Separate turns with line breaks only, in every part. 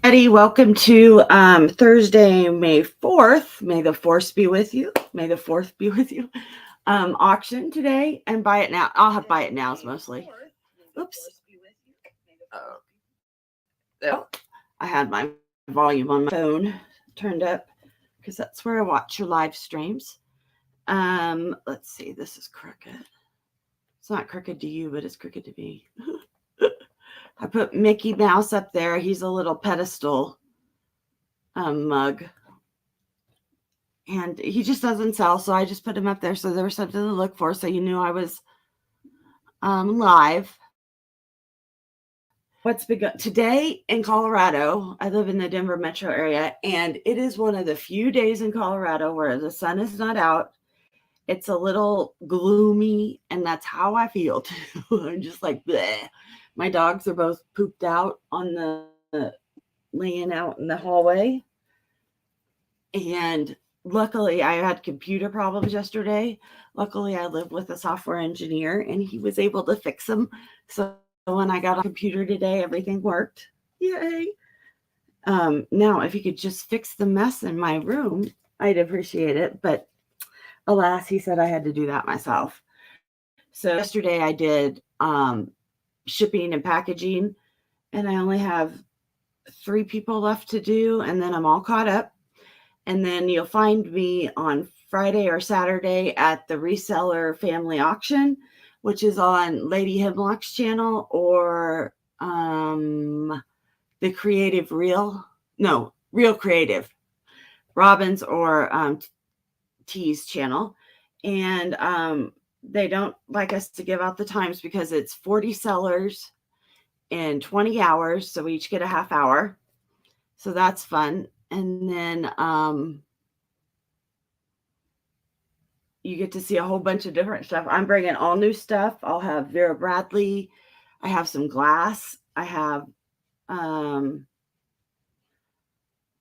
Everybody, welcome to Thursday, May 4th. May the force be with you. May the 4th be with you. Auction today and buy it now. I'll have buy it nows mostly. Oops. Oh, I had my volume on my phone turned up because that's where I watch your live streams. Let's see. This is crooked. It's not crooked to you, but it's crooked to me. I put Mickey Mouse up there. He's a little pedestal mug. And he just doesn't sell, so I just put him up there so there was something to look for, so you knew I was live. What's begun today in Colorado? I live in the Denver metro area, and it is one of the few days in Colorado where the sun is not out. It's a little gloomy, and that's how I feel too. I'm just like, bleh. My dogs are both pooped out on the laying out in the hallway. And luckily, I had computer problems yesterday. Luckily, I live with a software engineer, and he was able to fix them. So when I got on computer today, everything worked. Yay. Now, if you could just fix the mess in my room, I'd appreciate it. But alas, he said I had to do that myself. So yesterday I did shipping and packaging, and I only have 3 people left to do, and then I'm all caught up. And then you'll find me on Friday or Saturday at the Reseller Family Auction, which is on Lady Hemlock's channel, or the Creative Real Creative, Robin's or T's channel. And they don't like us to give out the times because it's 40 sellers in 20 hours. So we each get a half hour. So that's fun. And then you get to see a whole bunch of different stuff. I'm bringing all new stuff. I'll have Vera Bradley. I have some glass. I have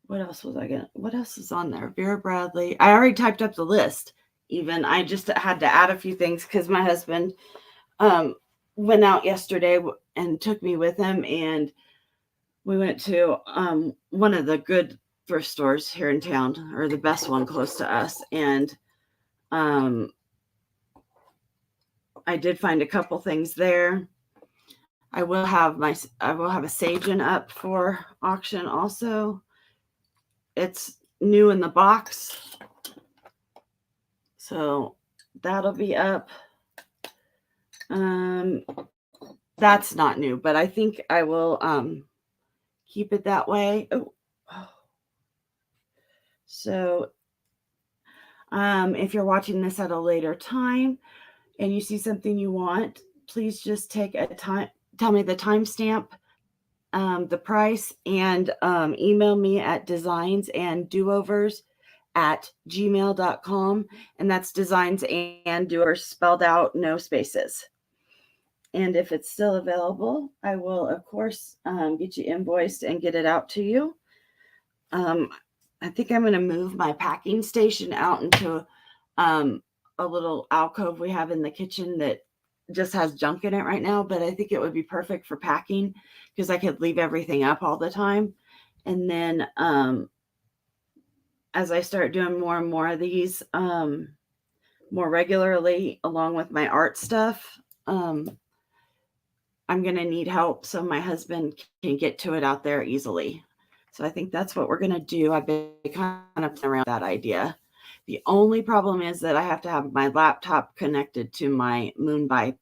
what else is on there? Vera Bradley. I already typed up the list. Even I just had to add a few things because my husband went out yesterday and took me with him, and we went to one of the good thrift stores here in town, or the best one close to us. And I did find a couple things there. I will have a Sagen up for auction also. It's new in the box, so that'll be up. That's not new, but I think I will keep it that way. So if you're watching this at a later time and you see something you want, please just take a time, tell me the timestamp, the price, and email me at designsanddoovers@gmail.com. And that's designs and doers spelled out, no spaces. And if it's still available, I will, of course, get you invoiced and get it out to you. I think I'm going to move my packing station out into a little alcove we have in the kitchen that just has junk in it right now, but I think it would be perfect for packing because I could leave everything up all the time. And then as I start doing more and more of these more regularly, along with my art stuff, I'm going to need help so my husband can get to it out there easily. So I think that's what we're going to do. I've been kind of playing around with that idea. The only problem is that I have to have my laptop connected to my Moonby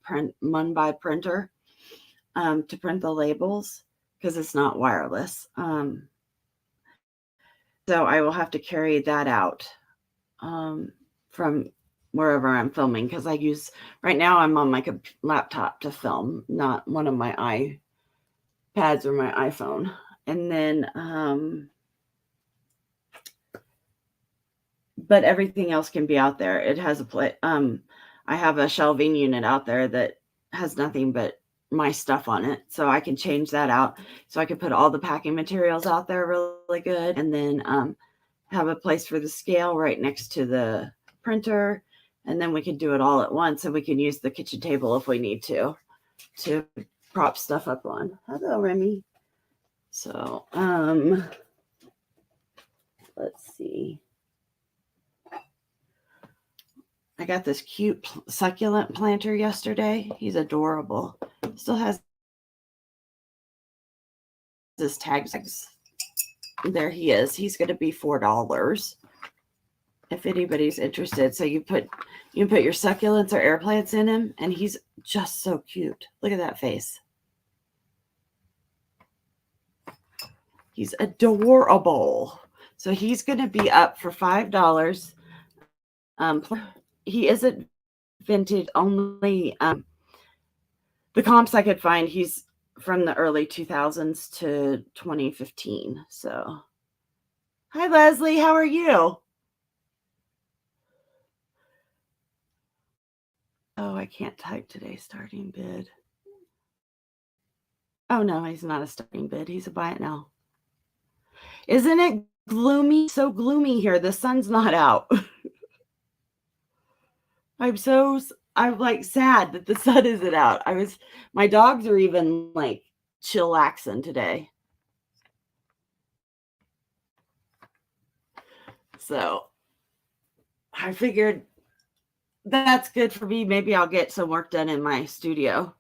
printer to print the labels because it's not wireless. So I will have to carry that out from wherever I'm filming, because right now I'm on my laptop to film, not one of my iPads or my iPhone. And then but everything else can be out there. It has I have a shelving unit out there that has nothing but my stuff on it, so I can change that out, so I can put all the packing materials out there really good, and then have a place for the scale right next to the printer, and then we can do it all at once, and we can use the kitchen table if we need to prop stuff up on. Hello, Remy. So, let's see. I got this cute succulent planter yesterday. He's adorable. Still has his tags. There he is. He's going to be $4 if anybody's interested. So you can put your succulents or air plants in him, and he's just so cute. Look at that face. He's adorable. So he's going to be up for $5. He isn't vintage only. The comps I could find, he's from the early 2000s to 2015. So, hi, Leslie. How are you? Oh, I can't type today. Starting bid. Oh, no, he's not a starting bid. He's a buy it now. Isn't it gloomy? So gloomy here. The sun's not out. I'm like sad that the sun isn't out. My dogs are even like chillaxing today. So I figured that's good for me. Maybe I'll get some work done in my studio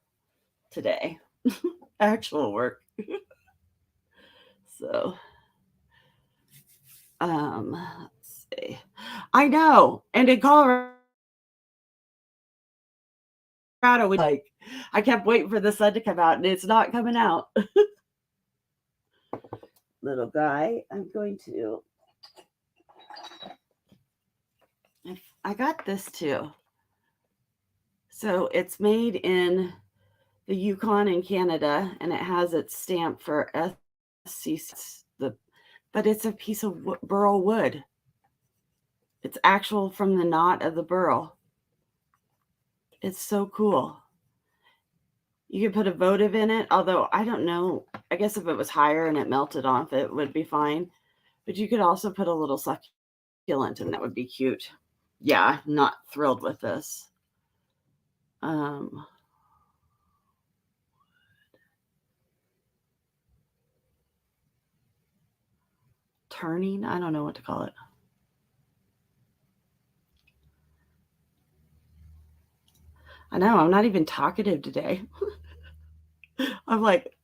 today. Actual work. So, let's see. I know. And in Colorado, I kept waiting for the sun to come out, and it's not coming out. Little guy, I got this too. So it's made in the Yukon in Canada, and it has its stamp for SCC, but it's a piece of burl wood. It's actual from the knot of the burl. It's so cool. You could put a votive in it, although I don't know. I guess if it was higher and it melted off, it would be fine. But you could also put a little succulent, and that would be cute. Yeah, I'm not thrilled with this. Turning, I don't know what to call it. I know, I'm not even talkative today. I'm like,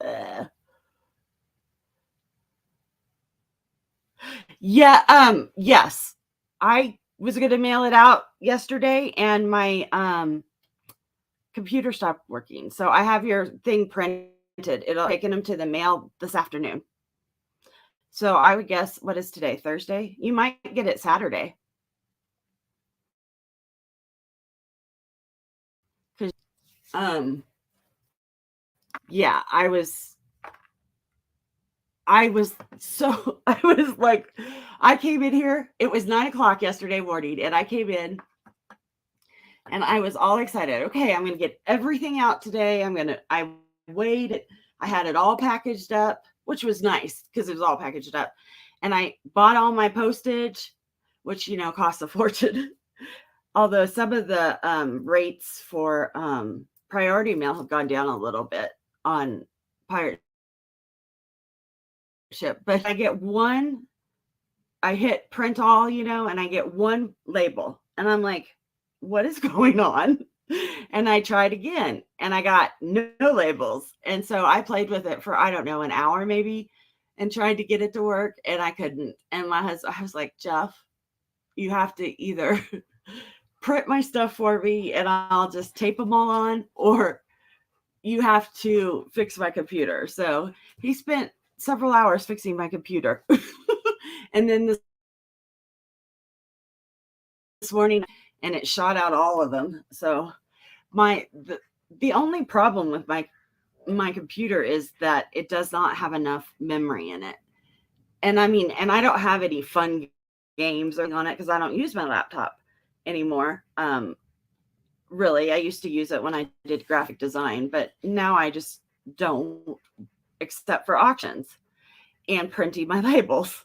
yeah, yes. I was going to mail it out yesterday, and my computer stopped working. So I have your thing printed. It'll taken them to the mail this afternoon. So I would guess, what is today? Thursday? You might get it Saturday. Because yeah, I was like, I came in here. It was 9:00 yesterday morning, and I came in and I was all excited. Okay, I'm going to get everything out today. I weighed it. I had it all packaged up, which was nice because it was all packaged up. And I bought all my postage, which, costs a fortune. Although some of the rates for priority mail have gone down a little bit on pirate ship. But I get one, I hit print all, and I get one label. And I'm like, what is going on? And I tried again, and I got no labels. And so I played with it for, I don't know, an hour maybe, and tried to get it to work, and I couldn't. And I was like, Jeff, you have to either print my stuff for me and I'll just tape them all on, or you have to fix my computer. So he spent several hours fixing my computer. And then this morning, and it shot out all of them. So the only problem with my computer is that it does not have enough memory in it. And I don't have any fun games on it because I don't use my laptop anymore. Really, I used to use it when I did graphic design, but now I just don't, except for auctions and printing my labels.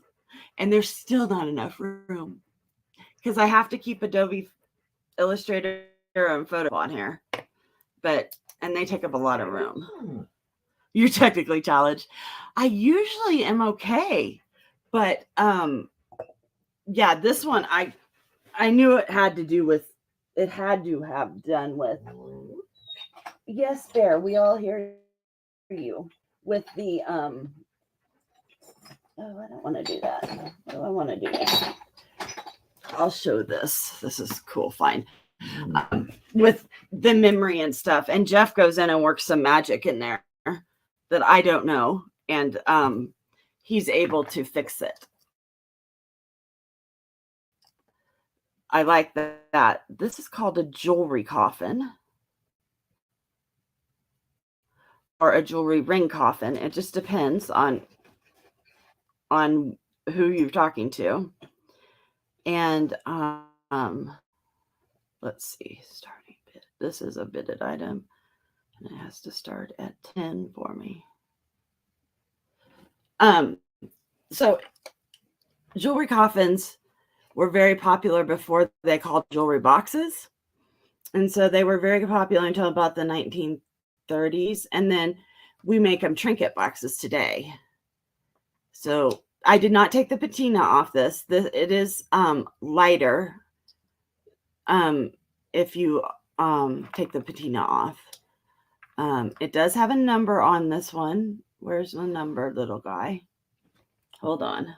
And there's still not enough room because I have to keep Adobe Illustrator and Photo on here, and they take up a lot of room. You're technically challenged. I usually am okay, but yeah, this one I knew it had to have done with. Yes, Bear, we all hear you with the oh, I don't want to do that. What do I want to do next? I'll show this. This is cool. Fine. With the memory and stuff. And Jeff goes in and works some magic in there that I don't know. And he's able to fix it. I like that. This is called a jewelry coffin or a jewelry ring coffin. It just depends on who you're talking to. And let's see, starting bid. This is a bidded item, and it has to start at 10 for me. So jewelry coffins were very popular before they called jewelry boxes. And so they were very popular until about the 1930s. And then we make them trinket boxes today. So I did not take the patina off this. It is lighter if you take the patina off. It does have a number on this one. Where's the number, little guy? Hold on.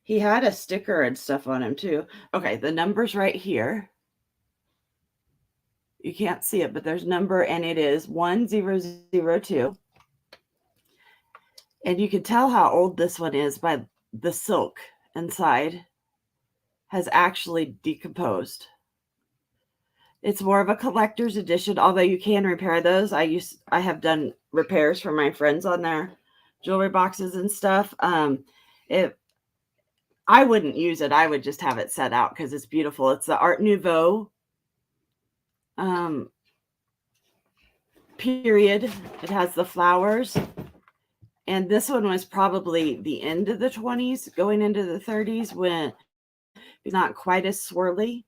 He had a sticker and stuff on him too. Okay, the number's right here. You can't see it, but there's number, and it is 1002. And you can tell how old this one is by the silk inside has actually decomposed. It's more of a collector's edition, although you can repair those. I have done repairs for my friends on their jewelry boxes and stuff. I wouldn't use it. I would just have it set out because it's beautiful. It's the Art Nouveau period. It has the flowers. And this one was probably the end of the 20s, going into the 30s, when it's not quite as swirly.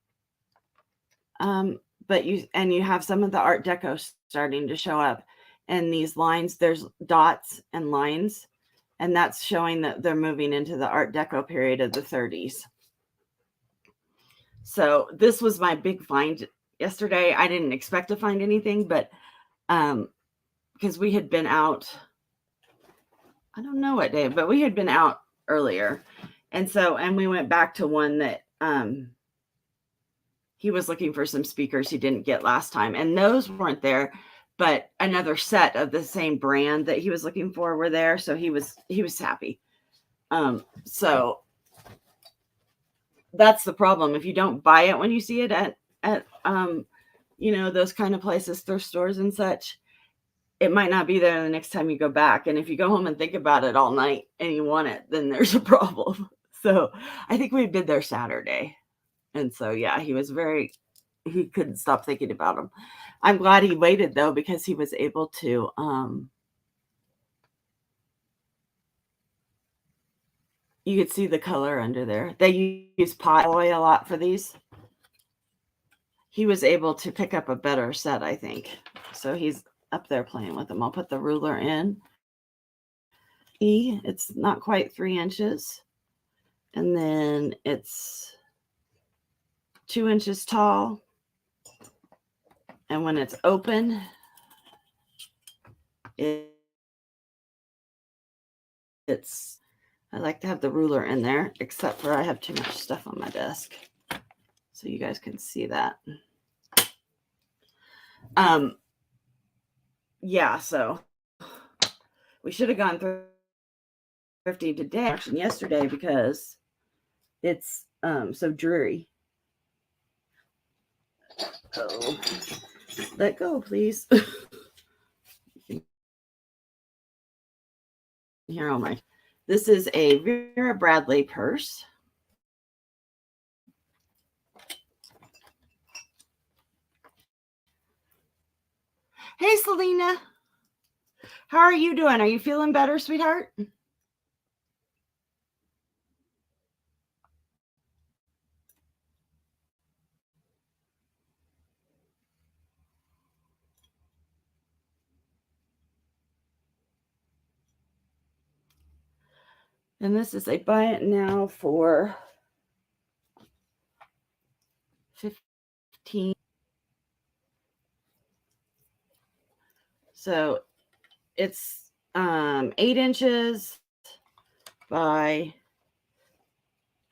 But you have some of the Art Deco starting to show up. And these lines, there's dots and lines. And that's showing that they're moving into the Art Deco period of the 30s. So this was my big find yesterday. I didn't expect to find anything, but because we had been out, I don't know what day, but we had been out earlier. And we went back to one that he was looking for some speakers he didn't get last time. And those weren't there, but another set of the same brand that he was looking for were there. So he was happy. So that's the problem. If you don't buy it when you see it at those kind of places, thrift stores and such, it might not be there the next time you go back. And if you go home and think about it all night and you want it, then there's a problem. So I think we'd been there Saturday. And so, yeah, he couldn't stop thinking about them. I'm glad he waited though, because he was able to, you could see the color under there. They use pot oil a lot for these. He was able to pick up a better set, I think. So he's up there playing with them. I'll put the ruler in. It's not quite 3 inches. And then it's 2 inches tall. And when it's open, it's, I like to have the ruler in there, except for I have too much stuff on my desk. So you guys can see that. Yeah, so we should have gone through thrifting today, actually yesterday, because it's so dreary. Oh, let go, please. Here, all right. This is a Vera Bradley purse. Hey, Selena. How are you doing? Are you feeling better, sweetheart? And this is a buy it now for 15. So it's 8 inches by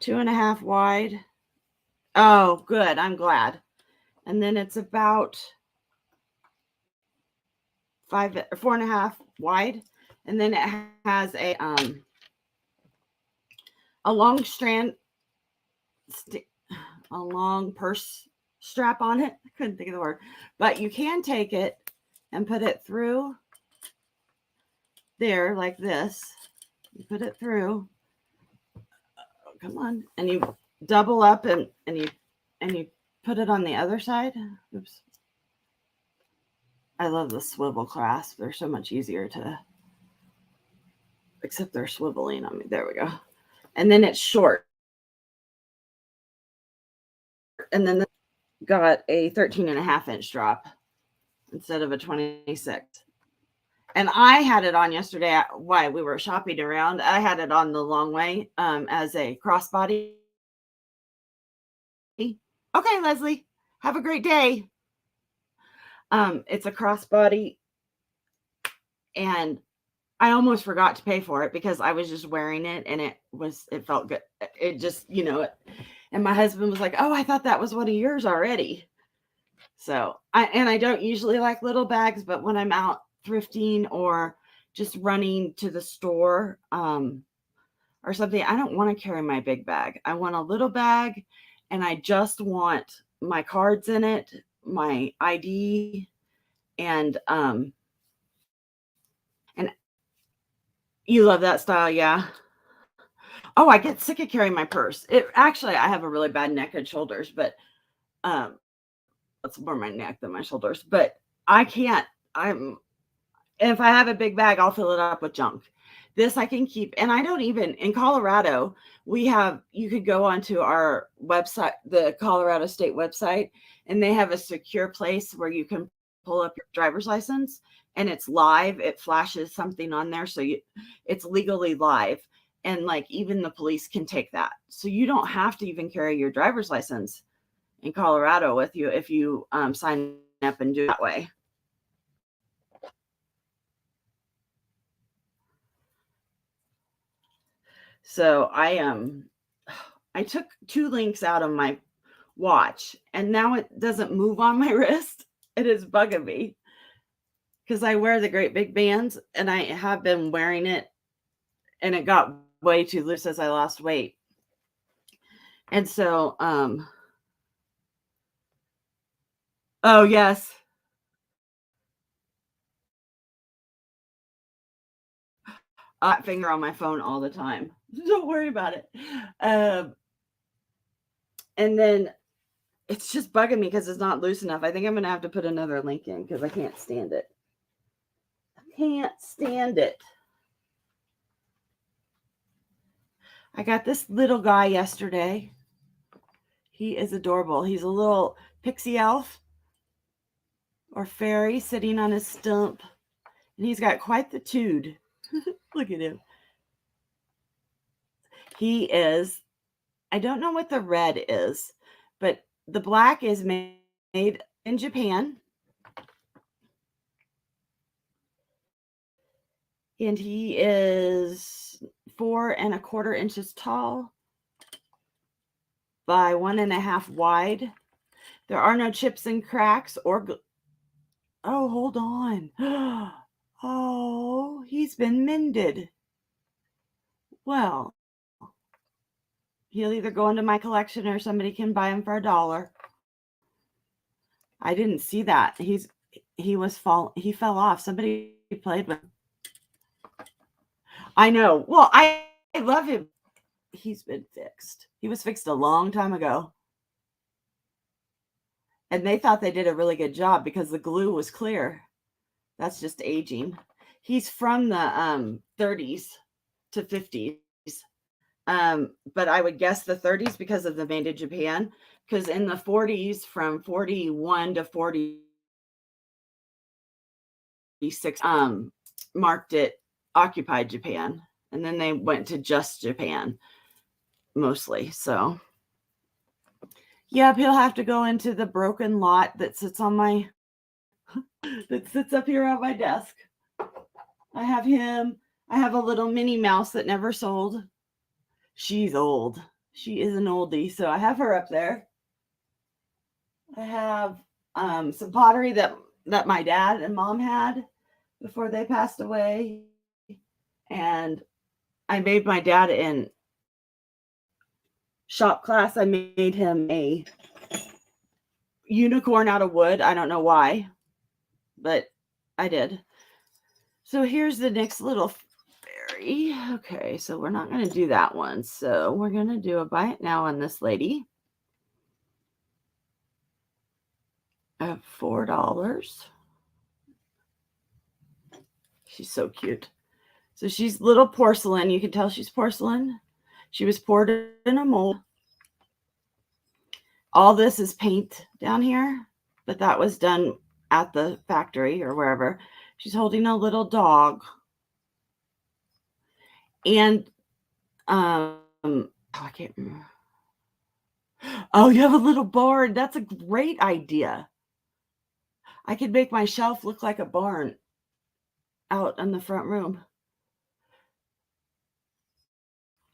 2.5 wide. Oh, good. I'm glad. And then it's about 4.5 wide. And then it has a long a long purse strap on it. I couldn't think of the word, but you can take it and put it through there like this. You put it through. Oh, come on, and you double up and you put it on the other side. Oops. I love the swivel clasp. They're so much easier to, except they're swiveling on me. There we go. And then it's short. And then got a 13.5-inch drop instead of a 26. And I had it on yesterday. Why we were shopping around. I had it on the long way as a crossbody. Okay, Leslie, have a great day. It's a crossbody, and I almost forgot to pay for it because I was just wearing it, and it felt good. It just, and my husband was like, "Oh, I thought that was one of yours already." So I don't usually like little bags, but when I'm out thrifting or just running to the store or something, I don't want to carry my big bag. I want a little bag, and I just want my cards in it, my ID, and you love that style, yeah. Oh, I get sick of carrying my purse. I have a really bad neck and shoulders, but it's more my neck than my shoulders. But I can't. If I have a big bag, I'll fill it up with junk. This I can keep, and I don't even in Colorado. You could go onto our website, the Colorado State website, and they have a secure place where you can pull up your driver's license, and it's live. It flashes something on there, so it's legally live, and like even the police can take that. So you don't have to even carry your driver's license in Colorado with you if you sign up and do it that way. So I took 2 links out of my watch, and now it doesn't move on my wrist. It is bugging me because I wear the great big bands, and I have been wearing it, and it got way too loose as I lost weight. And so, oh yes, finger on my phone all the time. Don't worry about it. And then it's just bugging me because it's not loose enough. I think I'm gonna have to put another link in because I can't stand it. Can't stand it. I got this little guy yesterday. He is adorable. He's a little pixie elf or fairy sitting on his stump. And he's got quite the tude. Look at him. He is, I don't know what the red is, but the black is made in Japan. And he is 4.25 inches tall by 1.5 wide. There are no chips and cracks or. Oh, hold on. Oh, he's been mended. Well, he'll either go into my collection or somebody can buy him for $1. I didn't see that. He fell off. Somebody played with him. I know. Well, I love him. He's been fixed. He was fixed a long time ago. And they thought they did a really good job because the glue was clear. That's just aging. He's from the 30s to 50s. But I would guess the 30s because of the made in Japan. Because in the 40s, from 41 to 46, marked it occupied Japan. And then they went to just Japan mostly. So, yep, he'll have to go into the broken lot that sits on my that sits up here on my desk. I have him. I have a little Minnie Mouse that never sold. She's old. She is an oldie, so I have her up there. I have some pottery that my dad and mom had before they passed away, and I made my dad in shop class. I made him a unicorn out of wood. I don't know why, but I did. So here's the next little fairy. Okay, so we're not going to do that one. So we're going to do a buy it now on this lady at $4. She's so cute. So she's little porcelain. You can tell she's porcelain. She was poured in a mold. All this is paint down here, but that was done at the factory or wherever. She's holding a little dog. And I can't remember. Oh, you have a little barn. That's a great idea. I could make my shelf look like a barn out in the front room.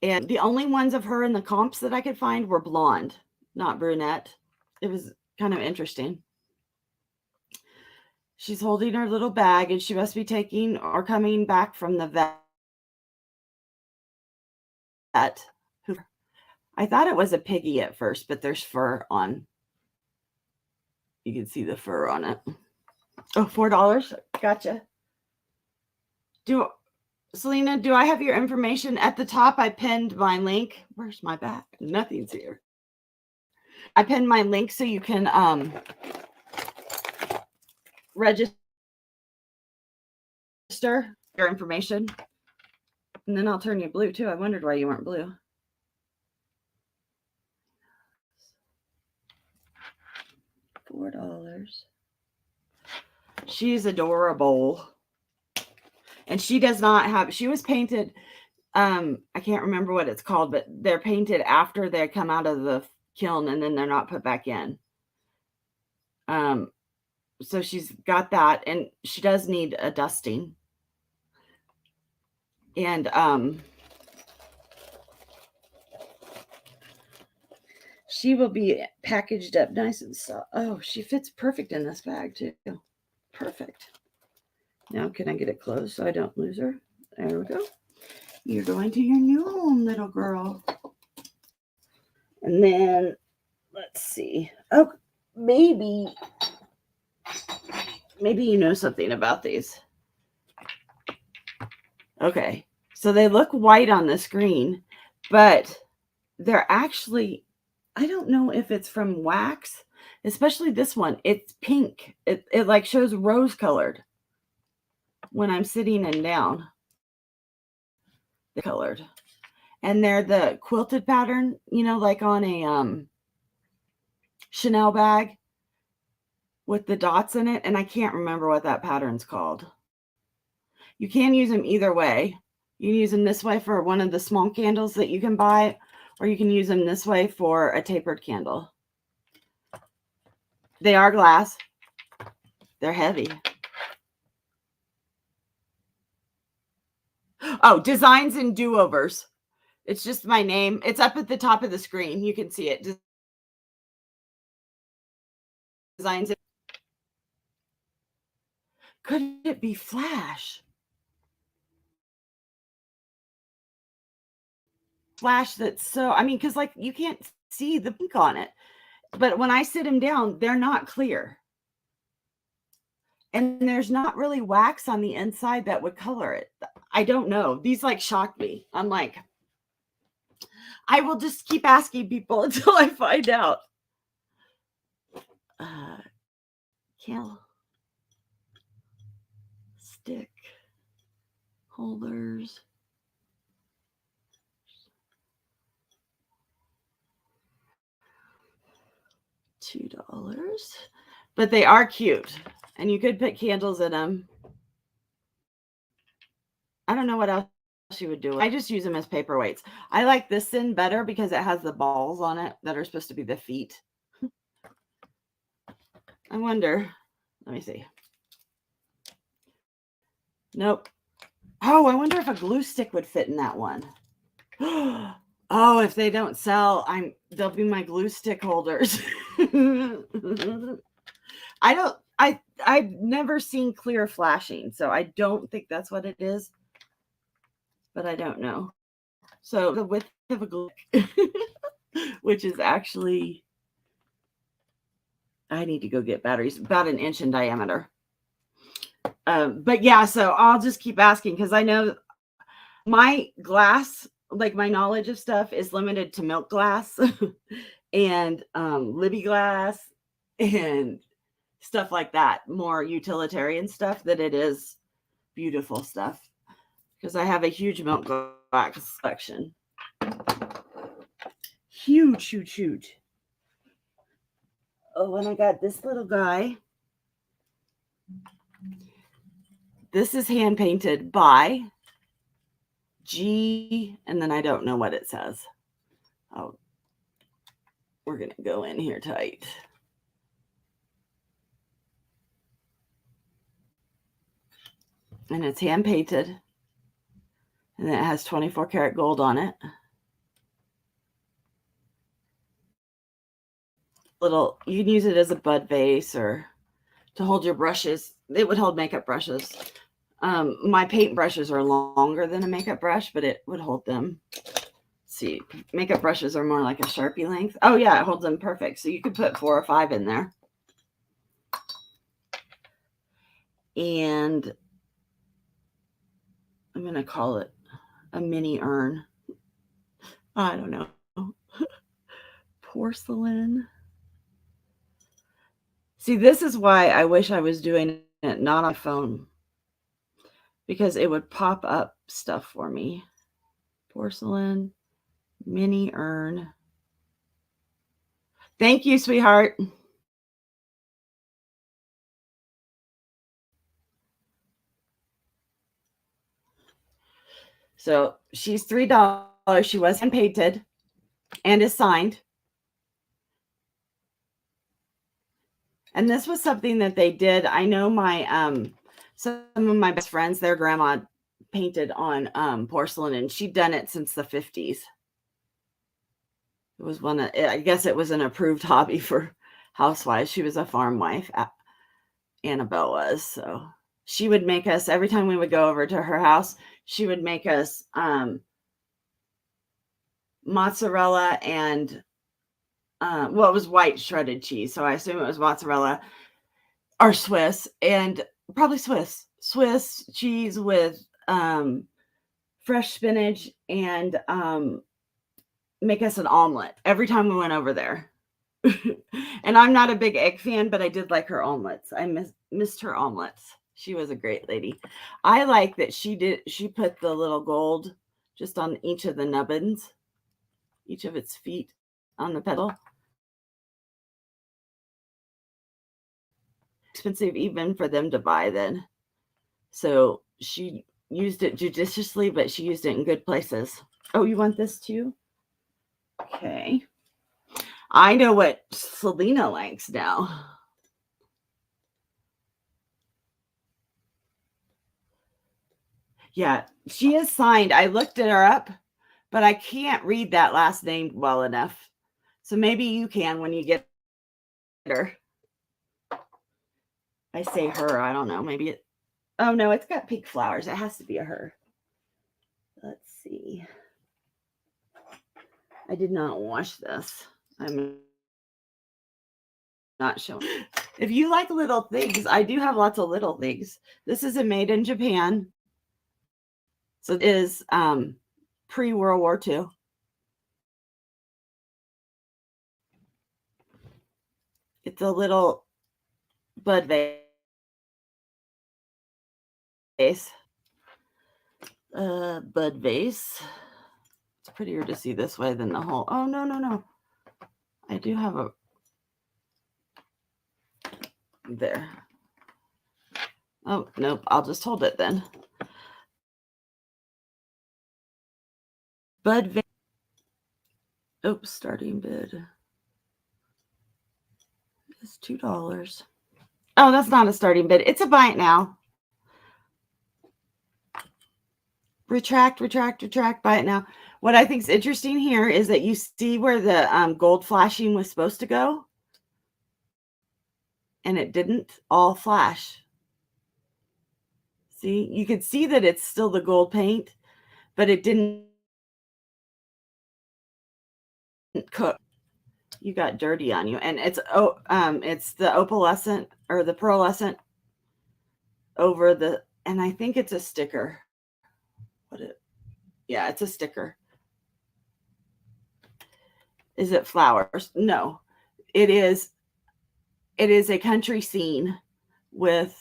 And the only ones of her in the comps that I could find were blonde, not brunette. It was kind of interesting. She's holding her little bag, and she must be taking or coming back from the vet. I thought it was a piggy at first, but there's fur on. You can see the fur on it. Oh, $4. Gotcha. Selena, do I have your information at the top? I pinned my link. Where's my bag? Nothing's here. I pinned my link so you can register your information. And then I'll turn you blue too. I wondered why you weren't blue. $4. She's adorable. And she does not have, she was painted, I can't remember what it's called, but they're painted after they come out of the kiln and then they're not put back in. So she's got that, and she does need a dusting. And she will be packaged up nice and soft. Oh, she fits perfect in this bag too. Perfect. Now, can I get it closed so I don't lose her? There we go. You're going to your new home, little girl. And then, let's see. Oh, maybe you know something about these. Okay. So they look white on the screen, but they're actually, I don't know if it's from wax, especially this one. It's pink. It like shows rose colored. When I'm sitting and down, they're colored, and they're the quilted pattern, you know, like on a Chanel bag with the dots in it. And I can't remember what that pattern's called. You can use them either way. You can use them this way for one of the small candles that you can buy, or you can use them this way for a tapered candle. They are glass. They're heavy. Oh, designs and do-overs. It's just my name. It's up at the top of the screen. You can see it. Designs. Could it be flash? Flash that's so, I mean, because like you can't see the pink on it. But when I sit them down, they're not clear. And there's not really wax on the inside that would color it. I don't know. These like shocked me. I'm like, I will just keep asking people until I find out. Candle stick holders. $2. But they are cute. And you could put candles in them. I don't know what else you would do it. I just use them as paperweights. I like this Sin better because it has the balls on it that are supposed to be the feet. I wonder. Let me see. Nope. Oh, I wonder if a glue stick would fit in that one. Oh, if they don't sell, they'll be my glue stick holders. I've never seen clear flashing, so I don't think that's what it is. But I don't know. So the width of a glue, which is actually, I need to go get batteries, about 1 inch in diameter. But yeah, so I'll just keep asking because I know my glass, like my knowledge of stuff is limited to milk glass and Libby glass and stuff like that, more utilitarian stuff than it is beautiful stuff. Because I have a huge milk glass collection. Huge, huge, huge. Oh, and I got this little guy. This is hand painted by G, and then I don't know what it says. Oh, we're going to go in here tight. And it's hand painted. And then it has 24 karat gold on it. You can use it as a bud vase or to hold your brushes. It would hold makeup brushes. My paint brushes are longer than a makeup brush, but it would hold them. See, makeup brushes are more like a Sharpie length. Oh yeah, it holds them perfect. So you could put 4 or 5 in there. And I'm going to call it a mini urn. I don't know. Porcelain. See, this is why I wish I was doing it not on my phone, because it would pop up stuff for me. Porcelain, mini urn. Thank you, sweetheart. So she's $3. She was hand painted and is signed. And this was something that they did. I know my some of my best friends, their grandma painted on porcelain, and she'd done it since the 50s. It was I guess it was an approved hobby for housewives. She was a farm wife. Annabelle was. So she would make us, every time we would go over to her house, she would make us mozzarella and well, it was white shredded cheese. So I assume it was mozzarella or Swiss, and probably Swiss cheese with fresh spinach and make us an omelet every time we went over there. And I'm not a big egg fan, but I did like her omelets. I missed her omelets. She was a great lady. I like that she put the little gold just on each of the nubbins, each of its feet on the pedal. Expensive even for them to buy then. So she used it judiciously, but she used it in good places. Oh, you want this too? Okay. I know what Selena likes now. Yeah, she is signed. I looked at her up, but I can't read that last name well enough. So maybe you can when you get her. I say her, I don't know. Maybe it. Oh no, it's got pink flowers. It has to be a her. Let's see. I did not wash this. I'm not showing. If you like little things, I do have lots of little things. This is a made in Japan. So it is pre-World War II. It's a little bud vase. Bud vase. It's prettier to see this way than the whole. Oh, no. I do have a. There. Oh, nope. I'll just hold it then. Bud. Oops, starting bid is $2. Oh, that's not a starting bid. It's a buy it now. Retract, buy it now. What I think is interesting here is that you see where the gold flashing was supposed to go, and it didn't all flash. See, you can see that it's still the gold paint, but it didn't cook. You got dirty on you, and it's the opalescent or the pearlescent over the, and I think it's a sticker. Yeah, it's a sticker. Is it flowers? No, it is a country scene with,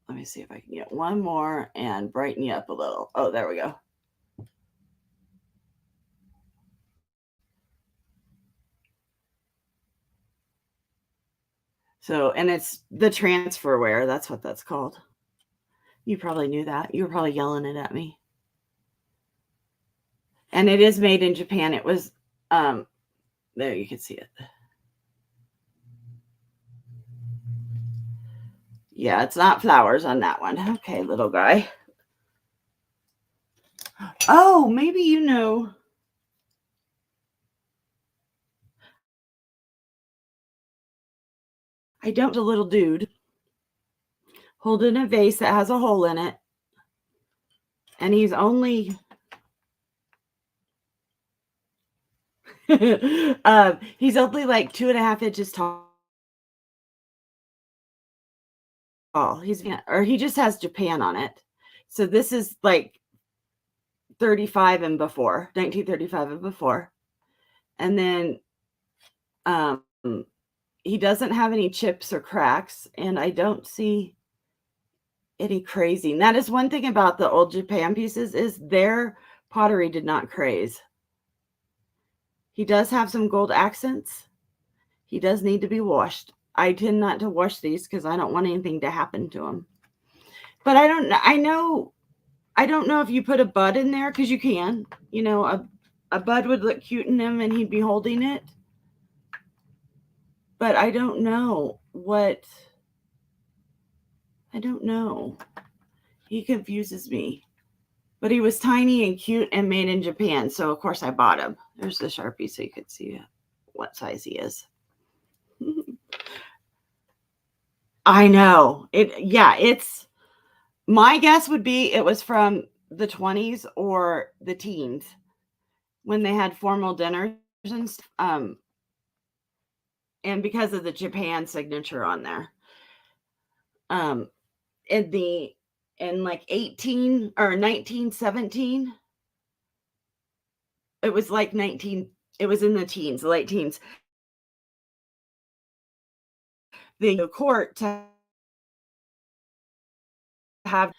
let me see if I can get one more and brighten you up a little. Oh, there we go. So, and it's the transfer wear. That's what that's called. You probably knew that. You were probably yelling it at me. And it is made in Japan. It was, there you can see it. Yeah, it's not flowers on that one. Okay, little guy. Oh, maybe you know. I don't, a little dude holding a vase that has a hole in it. And he's only he's only like 2.5 inches tall. He just has Japan on it. So this is like 35 and before, 1935 and before. And then he doesn't have any chips or cracks, and I don't see any crazing. That is one thing about the old Japan pieces, is their pottery did not craze. He does have some gold accents. He does need to be washed. I tend not to wash these because I don't want anything to happen to him. But I don't know if you put a bud in there, because you can. You know, a bud would look cute in him and he'd be holding it. But I don't know what. I don't know. He confuses me. But he was tiny and cute and made in Japan. So, of course, I bought him. There's the Sharpie so you could see what size he is. I know. It's, my guess would be it was from the 20s or the teens when they had formal dinners and stuff. And because of the Japan signature on there. In like 18 or 1917, it was like 19, it was in the teens, the late teens. The court to have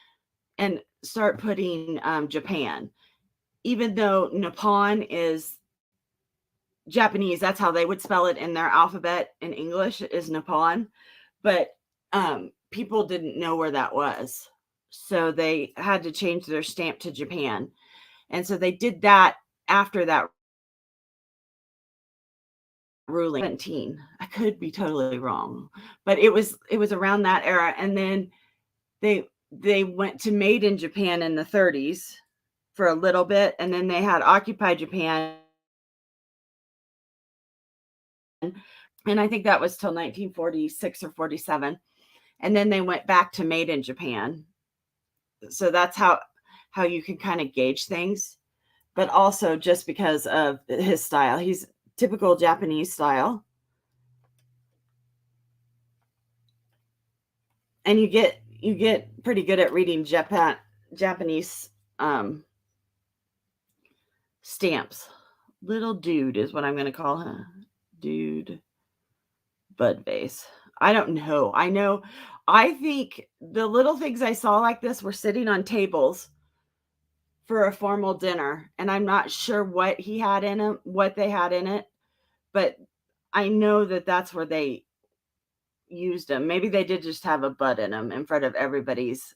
and start putting Japan, even though Nippon is Japanese, that's how they would spell it in their alphabet in English, is Nippon. But people didn't know where that was. So they had to change their stamp to Japan. And so they did that after that ruling. 17. I could be totally wrong, but it was around that era. And then they went to made in Japan in the 30s for a little bit, and then they had occupied Japan. And I think that was till 1946 or 47. And then they went back to made in Japan. So that's how you can kind of gauge things. But also just because of his style. He's typical Japanese style. And you get pretty good at reading Japanese stamps. Little dude is what I'm going to call him. Dude. Bud vase. I don't know. I think the little things I saw like this were sitting on tables for a formal dinner, and I'm not sure what they had in it, but I know that that's where they used them. Maybe they did just have a bud in them in front of everybody's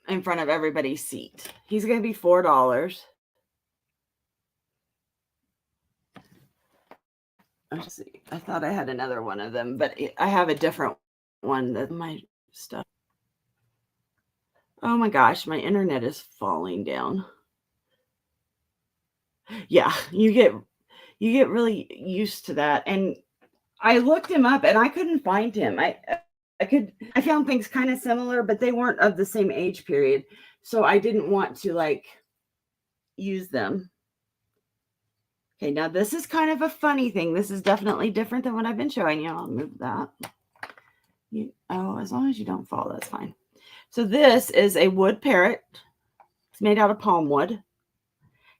in front of everybody's seat. He's going to be $4. Let's see. I thought I had another one of them, but I have a different one that my stuff. Oh my gosh, my internet is falling down. Yeah, you get really used to that. And I looked him up and I couldn't find him. I found things kind of similar, but they weren't of the same age period. So I didn't want to like use them. Okay, now this is kind of a funny thing. This is definitely different than what I've been showing you. I'll move that. As long as you don't fall, that's fine. So this is a wood parrot. It's made out of palm wood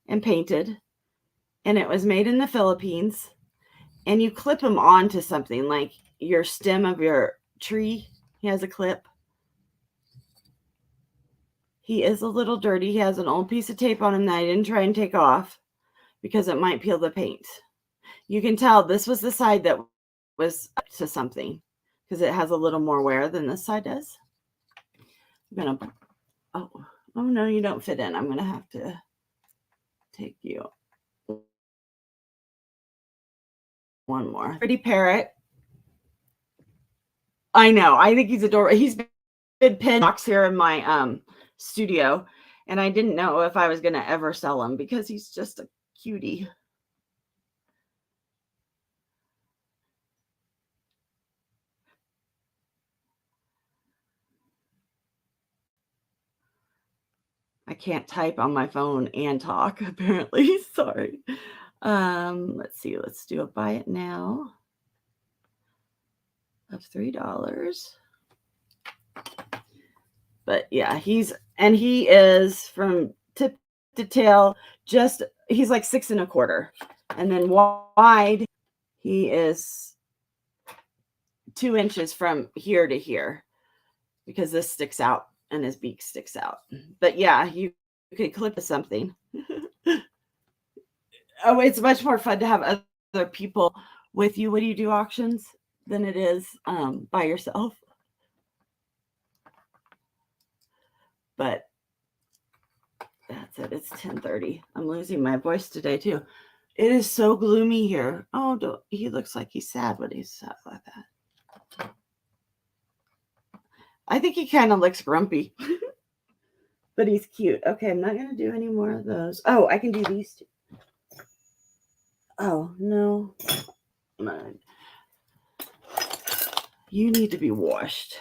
and painted. And it was made in the Philippines. And you clip him onto something like your stem of your tree. He has a clip. He is a little dirty. He has an old piece of tape on him that I didn't try and take off because it might peel the paint. You can tell this was the side that was up to something because it has a little more wear than this side does. I'm going to, oh no, you don't fit in. I'm going to have to take you. One more. Pretty parrot. I know. I think he's adorable. He's been pinned box here in my studio, and I didn't know if I was going to ever sell him because he's just a cutie. I can't type on my phone and talk, apparently. Sorry. Let's see. Let's do a buy it now of $3. But yeah, he is from tip to tail, he's like 6 1/4. And then wide, he is 2 inches from here to here because this sticks out and his beak sticks out. But yeah, you could clip to something. Oh, it's much more fun to have other people with you when you do auctions than it is by yourself. But that's it. It's 10:30. I'm losing my voice today too. It is so gloomy here. Oh, he looks like he's sad when he's sad like that. I think he kind of looks grumpy, but he's cute. Okay, I'm not going to do any more of those. Oh, I can do these two. Oh, no. You need to be washed.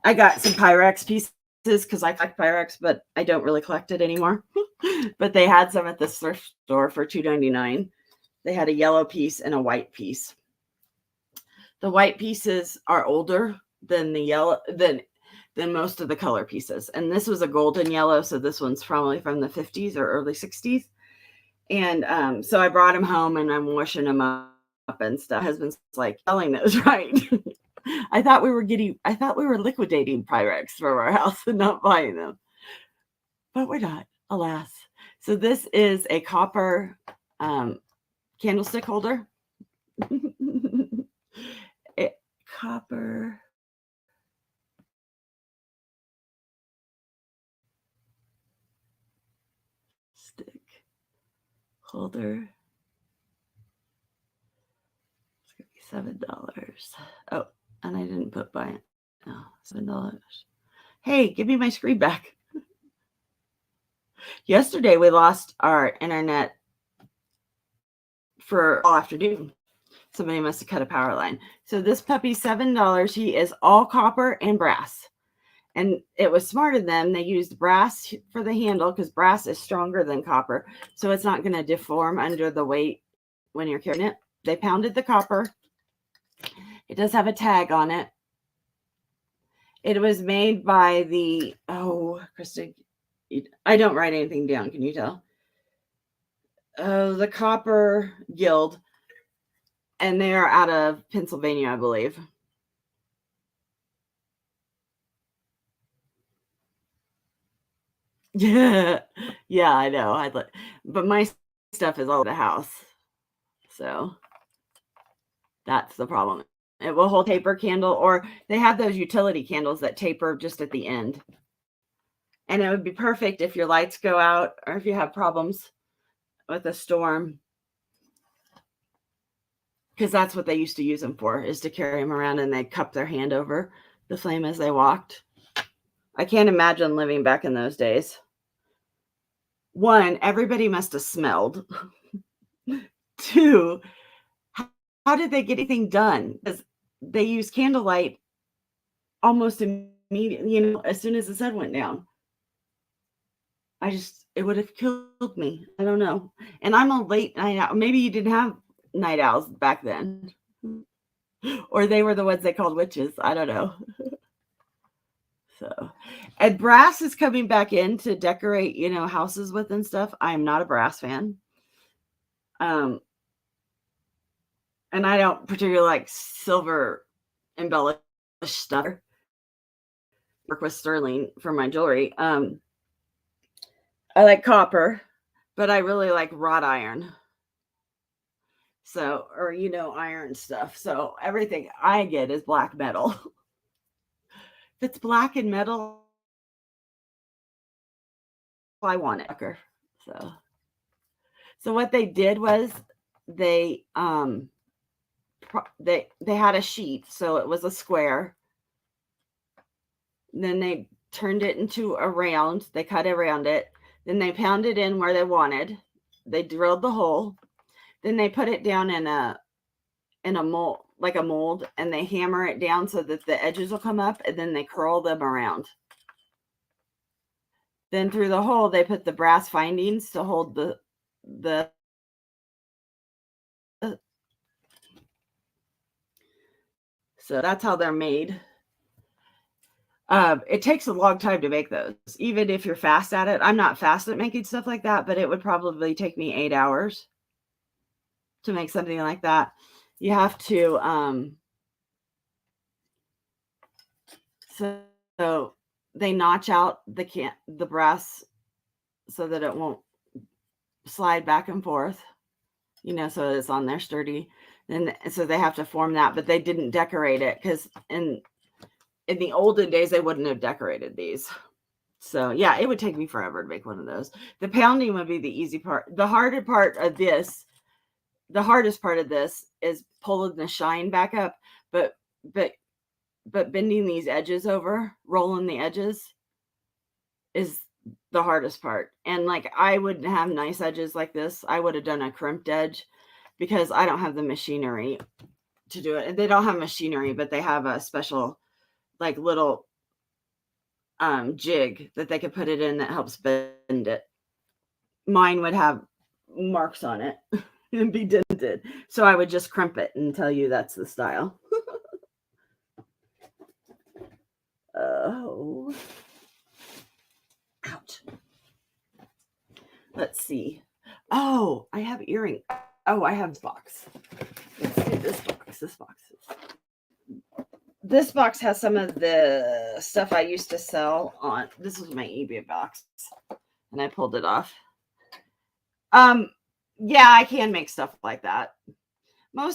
I got some Pyrex pieces because I collect Pyrex, but I don't really collect it anymore. But they had some at the thrift store for $2.99. They had a yellow piece and a white piece. The white pieces are older than the yellow than most of the color pieces. And this was a golden yellow, so this one's probably from the 50s or early 60s. And so I brought him home and I'm washing them up and stuff. My husband's like selling those, right? I thought we were liquidating Pyrex from our house and not buying them. But we're not, alas. So this is a copper candlestick holder. Copper stick holder. It's gonna be $7. Oh, and I didn't put buy it. No, $7. Hey, give me my screen back. Yesterday we lost our internet for all afternoon. Somebody must have cut a power line. So this puppy's $7. He is all copper and brass. And it was smart of them. They used brass for the handle because brass is stronger than copper. So it's not going to deform under the weight when you're carrying it. They pounded the copper. It does have a tag on it. It was made by Kristen, I don't write anything down. Can you tell? The Copper Guild. And they are out of Pennsylvania, I believe. Yeah, I know. But my stuff is all at the house. So that's the problem. It will hold taper candle, or they have those utility candles that taper just at the end. And it would be perfect if your lights go out or if you have problems with a storm, because that's what they used to use them for, is to carry them around, and they'd cup their hand over the flame as they walked. I can't imagine living back in those days. One, everybody must have smelled. Two, how did they get anything done? Because they use candlelight almost immediately, as soon as the sun went down. It would have killed me. I don't know. And I'm a late night owl. Maybe you didn't have night owls back then. Or they were the ones they called witches. I don't know. So, and brass is coming back in to decorate, houses with and stuff. I'm not a brass fan. And I don't particularly like silver embellished stuff. Work with sterling for my jewelry. I like copper, but I really like wrought iron. So, or iron stuff. So everything I get is black metal. If it's black and metal, I want it. So what they did was they had a sheet, so it was a square. Then they turned it into a round. They cut around it. Then they pounded in where they wanted. They drilled the hole. Then they put it down in a mold, like a mold, and they hammer it down so that the edges will come up, and then they curl them around. Then through the hole, they put the brass findings to hold the so that's how they're made. It takes a long time to make those, even if you're fast at it. I'm not fast at making stuff like that, but it would probably take me 8 hours to make something like that. You have to, so they notch out the brass so that it won't slide back and forth, so it's on there sturdy. And so they have to form that, but they didn't decorate it because in the olden days, they wouldn't have decorated these. So yeah, it would take me forever to make one of those. The pounding would be the easy part. The hardest part of this is pulling the shine back up, but bending these edges over, rolling the edges is the hardest part. And like, I wouldn't have nice edges like this. I would have done a crimped edge because I don't have the machinery to do it. And they don't have machinery, but they have a special like little jig that they could put it in that helps bend it. Mine would have marks on it and be dented. So I would just crimp it and tell you that's the style. Oh. Ouch. Let's see. Oh, I have earring. Oh, I have box. Let's see this box. This box has some of the stuff I used to sell on. This was my eBay box, and I pulled it off. Yeah, I can make stuff like that. My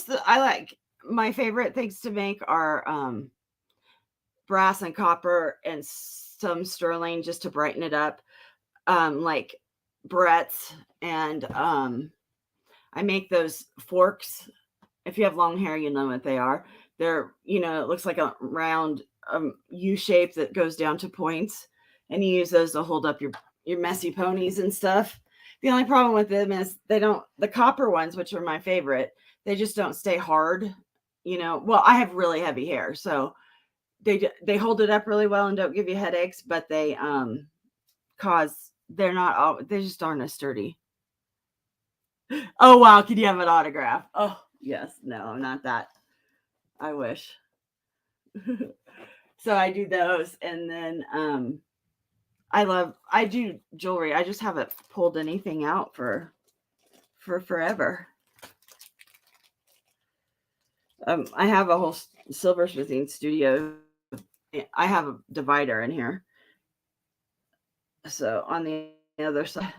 favorite things to make are brass and copper and some sterling just to brighten it up. Like barrettes, and I make those forks. If you have long hair, you know what they are. They're, it looks like a round U shape that goes down to points, and you use those to hold up your messy ponies and stuff. The only problem with them is the copper ones, which are my favorite, they just don't stay hard. Well, I have really heavy hair, so they hold it up really well and don't give you headaches, but they they just aren't as sturdy. Oh wow, can you have an autograph? Oh yes. No, I'm not that. I wish. So I do those, and then I do jewelry. I just haven't pulled anything out for forever. I have a whole silversmithing studio. I have a divider in here. So on the other side,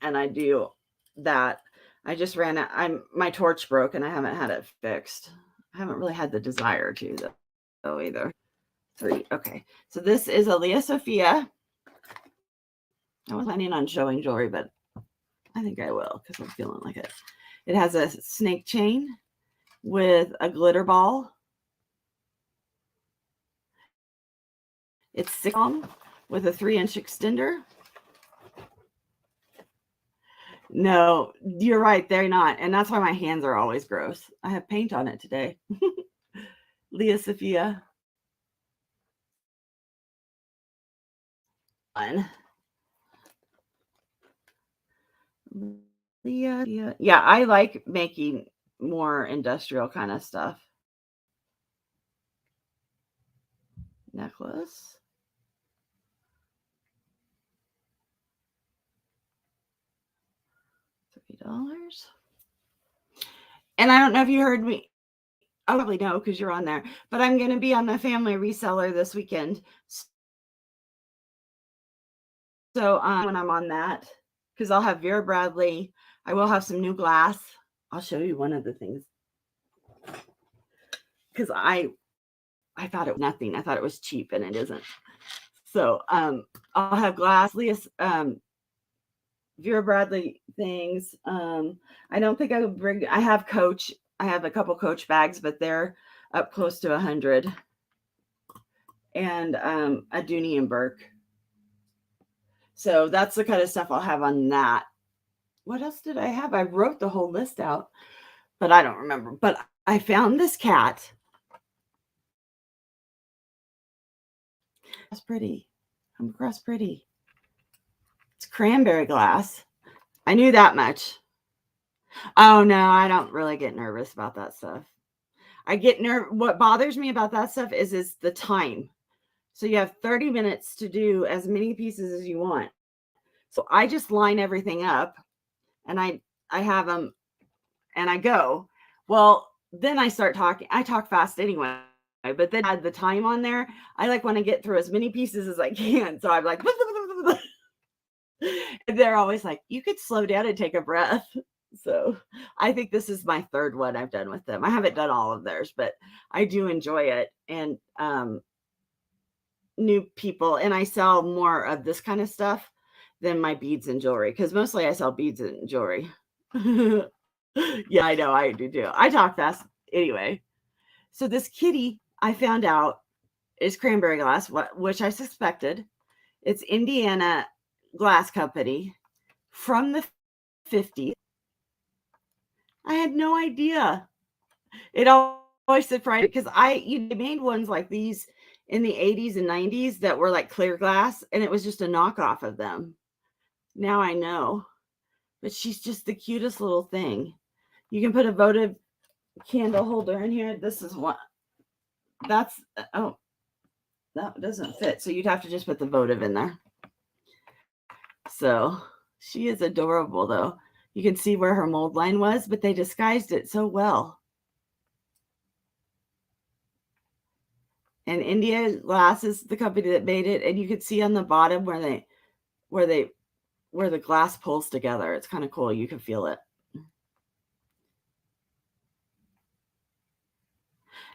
and I do that. I just ran out. My torch broke, and I haven't had it fixed. I haven't really had the desire to though either. 3. Okay. So this is a Leah Sophia. I was planning on showing jewelry, but I think I will because I'm feeling like it. It has a snake chain with a glitter ball. It's 6 long with a 3-inch extender. No, you're right. They're not. And that's why my hands are always gross. I have paint on it today. Leah Sophia. Leah. Yeah, I like making more industrial kind of stuff. Necklace. $3. And I don't know if you heard me. I probably know because you're on there, but I'm going to be on the family reseller this weekend. So when I'm on that, because I'll have Vera Bradley, I will have some new glass. I'll show you one of the things because I thought it was nothing. I thought it was cheap, and it isn't. So I'll have glass, Vera Bradley things. I don't think I would bring. I have Coach. I have a couple Coach bags, but they're up close to 100. And a Dooney and Burke. So that's the kind of stuff I'll have on that. What else did I have? I wrote the whole list out, but I don't remember. But I found this cat. That's pretty. Come across pretty. It's cranberry glass. I knew that much. Oh no, I don't really get nervous about that stuff. I get nervous. What bothers me about that stuff is the time. So you have 30 minutes to do as many pieces as you want. So I just line everything up and I have them and I go. Well, then I start talking. I talk fast anyway, but then I add the time on there. I like want to get through as many pieces as I can. So I'm like, and they're always like, you could slow down and take a breath. So I think this is my third one I've done with them. I haven't done all of theirs, but I do enjoy it. And new people, and I sell more of this kind of stuff than my beads and jewelry because mostly I sell beads and jewelry. Yeah, I know. I do too. I talk fast anyway. So this kitty I found out is cranberry glass, which I suspected. It's Indiana Glass Company from the 50s. I had no idea. It always surprised because you made ones like these in the 80s and 90s that were like clear glass, and it was just a knockoff of them. Now I know. But she's just the cutest little thing. You can put a votive candle holder in here. This is one. That's, oh, that doesn't fit. So you'd have to just put the votive in there. So she is adorable, though. You can see where her mold line was, but they disguised it so well. And India Glass is the company that made it. And you can see on the bottom where the glass pulls together. It's kind of cool. You can feel it.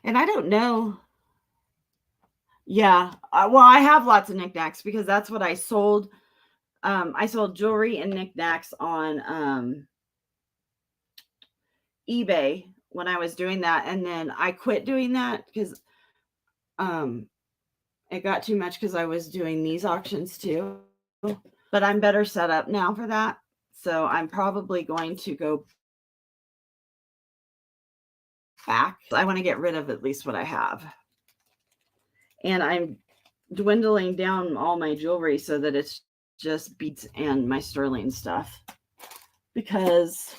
And I don't know. Yeah. Well, I have lots of knickknacks because that's what I sold. I sold jewelry and knickknacks on eBay when I was doing that. And then I quit doing that because it got too much because I was doing these auctions too. But I'm better set up now for that. So I'm probably going to go back. I want to get rid of at least what I have. And I'm dwindling down all my jewelry so that it's just beads and my sterling stuff. Because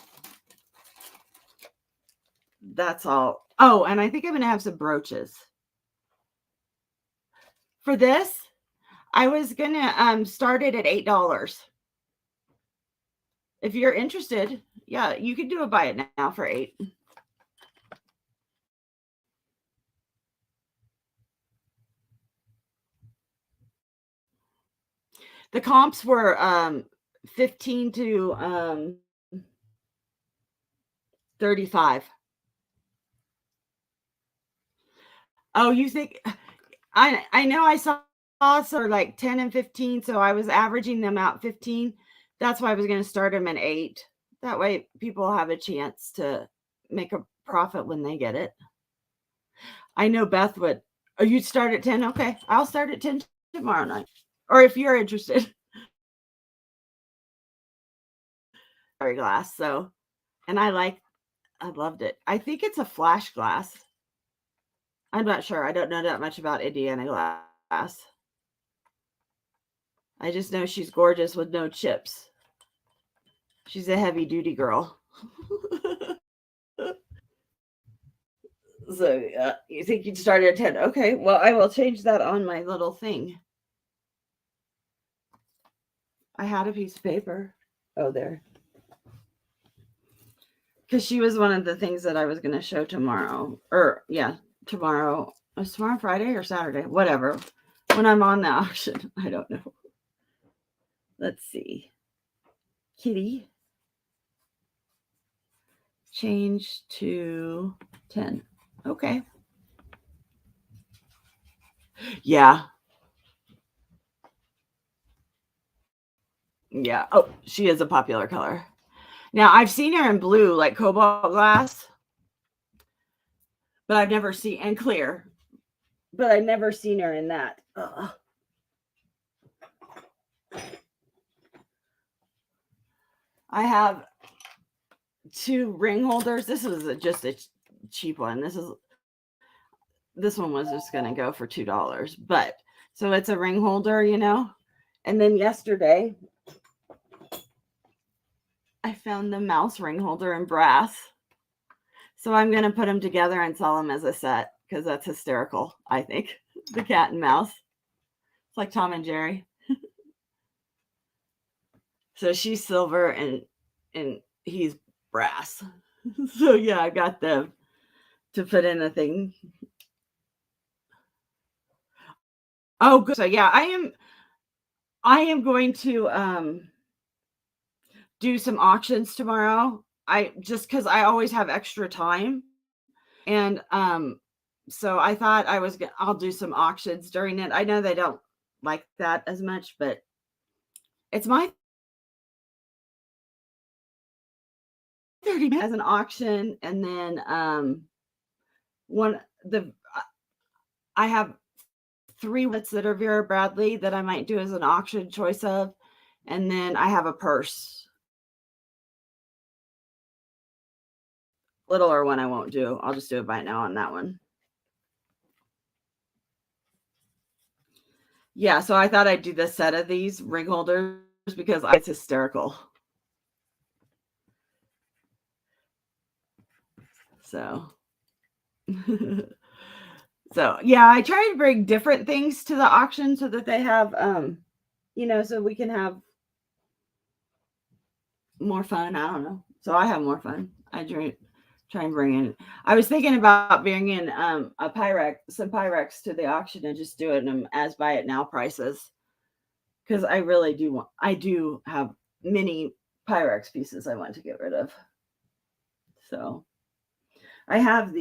that's all. Oh, and I think I'm going to have some brooches. For this, I was going to start it at $8. If you're interested, yeah, you can do a buy it now for $8. The comps were 15 to 35. Oh, you think I know I saw are like 10 and 15. So I was averaging them out 15. That's why I was going to start them at 8. That way people have a chance to make a profit when they get it. I know Beth would. Oh, you'd start at 10? Okay. I'll start at 10 tomorrow night. Or if you're interested. Glass. So, and I loved it. I think it's a flash glass. I'm not sure. I don't know that much about Indiana glass. I just know she's gorgeous with no chips. She's a heavy duty girl. So you think you'd start at 10? Okay, well, I will change that on my little thing. I had a piece of paper. Oh, there. Because she was one of the things that I was going to show tomorrow. Tomorrow. Was tomorrow Friday or Saturday? Whatever. When I'm on the auction. I don't know. Let's see. Kitty. Change to 10. Okay. Yeah. Yeah. Oh, she is a popular color. Now, I've seen her in blue, like cobalt glass. But I've never seen, and clear. But I've never seen her in that. Ugh. I have 2 ring holders. This was just a cheap one. This one was just going to go for $2. But so it's a ring holder, you know. And then yesterday, I found the mouse ring holder in brass. So I'm going to put them together and sell them as a set because that's hysterical, I think. The cat and mouse. It's like Tom and Jerry. So she's silver and he's brass. So yeah, I got them to put in a thing. Oh, good. So yeah, I am going to do some auctions tomorrow. Because I always have extra time. And so I thought I'll do some auctions during it. I know they don't like that as much, but it's my 30 minutes as an auction. And then I have 3 wallets that are Vera Bradley that I might do as an auction choice of. And then I have a purse. Littler one I won't do. I'll just do it by now on that one. Yeah, so I thought I'd do the set of these ring holders because it's hysterical. So, so yeah, I try to bring different things to the auction so that they have, so we can have more fun. I don't know. So I have more fun. I try and bring in. I was thinking about bringing some Pyrex to the auction and just doing them as buy it now prices. Because I really do have many Pyrex pieces I want to get rid of. So I have